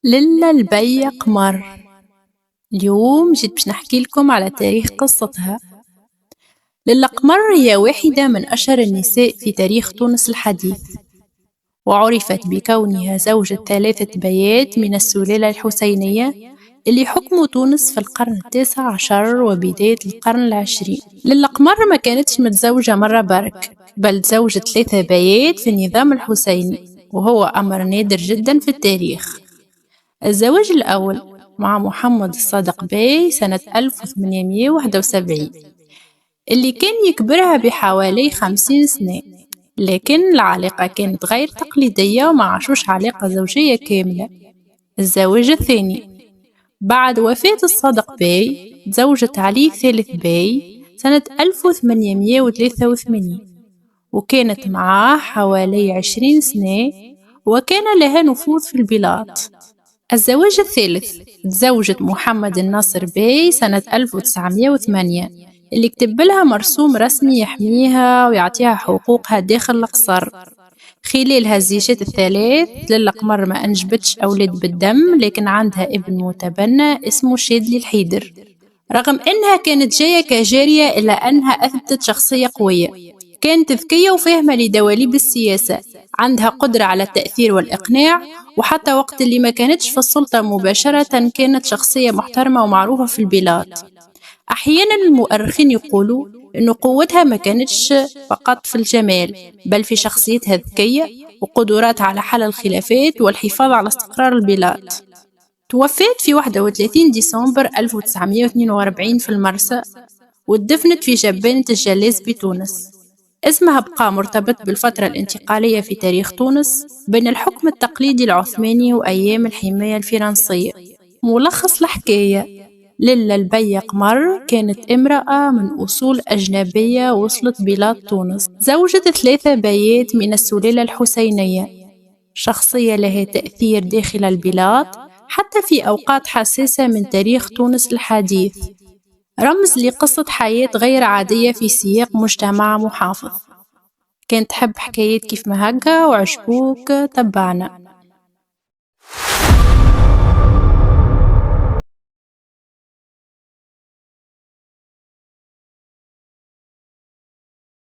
للا البي قمر. اليوم جيت باش نحكي لكم على تاريخ قصتها. للا قمر هي واحدة من أشهر النساء في تاريخ تونس الحديث، وعرفت بكونها زوجة 3 بيات من السلالة الحسينية اللي حكموا تونس في القرن ال19 وبداية القرن ال20. للا قمر ما كانتش متزوجة مرة برك، بل تزوجت 3 بيات في النظام الحسيني، وهو أمر نادر جدا في التاريخ. الزواج الأول مع محمد الصادق باي سنة 1871 اللي كان يكبرها بحوالي 50 سنة، لكن العلاقة كانت غير تقليدية وما عاشوش علاقة زوجية كاملة. الزواج الثاني بعد وفاة الصادق باي تزوجت علي ثالث باي سنة 1883 وكانت معاه حوالي 20 سنة، وكان لها نفوذ في البلاد. الزواج الثالث تزوجت محمد الناصر باي سنة 1908 اللي كتب لها مرسوم رسمي يحميها ويعطيها حقوقها داخل القصر. خلال هالزيجات الثلاث للا قمر ما أنجبتش أولاد بالدم، لكن عندها ابن متبنى اسمه شادلي الحيدر. رغم أنها كانت جاية كجارية إلا أنها أثبتت شخصية قوية، كانت ذكية وفاهمة لدواليب السياسة، عندها قدرة على التأثير والإقناع، وحتى وقت اللي ما كانتش في السلطة مباشرة كانت شخصية محترمة ومعروفة في البلاد. أحيانا المؤرخين يقولوا أن قوتها ما كانتش فقط في الجمال، بل في شخصيتها الذكية وقدراتها على حل الخلافات والحفاظ على استقرار البلاد. توفيت في 31 ديسمبر 1942 في المرسى، ودفنت في جبانة الجلاس بتونس. اسمها بقى مرتبط بالفترة الانتقالية في تاريخ تونس بين الحكم التقليدي العثماني وأيام الحماية الفرنسية. ملخص الحكاية: للا البي قمر كانت امرأة من أصول أجنبية وصلت بلاد تونس، زوجة 3 بيات من السلالة الحسينية، شخصية لها تأثير داخل البلاد حتى في أوقات حساسة من تاريخ تونس الحديث، رمز لقصة حياة غير عادية في سياق مجتمع محافظ. كان تحب حكايات كيف ما هكا وعجبوك تبعنا.